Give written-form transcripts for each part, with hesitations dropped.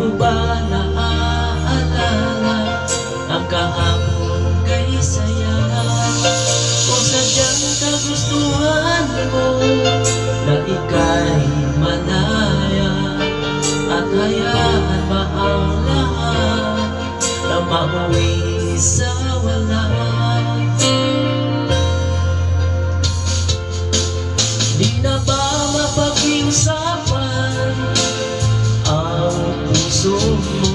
mo ba naaalala ang kahapon kay saya? Kung sadyang kagustuhan mo na ika'y malaya, at hayaan ba ang lahat na mauwi sa wala? Di na ba mapag-isapan ang puso mo?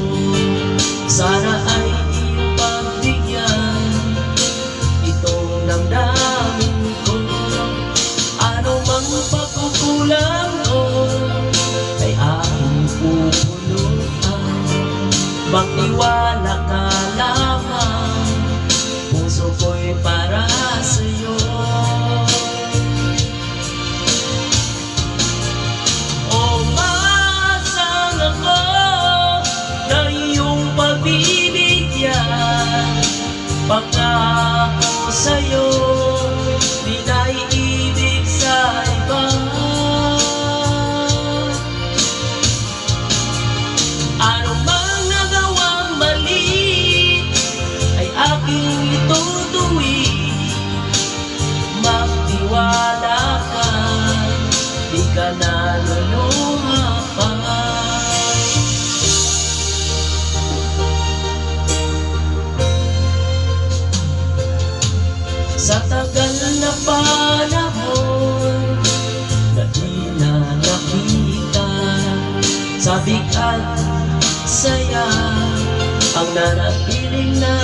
Sana ay ipagbigyan itong damdamin ko. Ano mang pagkukulang ko ay aking pupulutan. Magtiwala ka lamang, puso ko'y para sa'yo. Pagkako sa'yo, di na iibig sa iba. Ano mang nagawang mali ay aking itutuwi. Magtiwala ka, di ka naluluha pa. Sa tagal na panahon na di na nakita, sabik at saya ang nanatiling na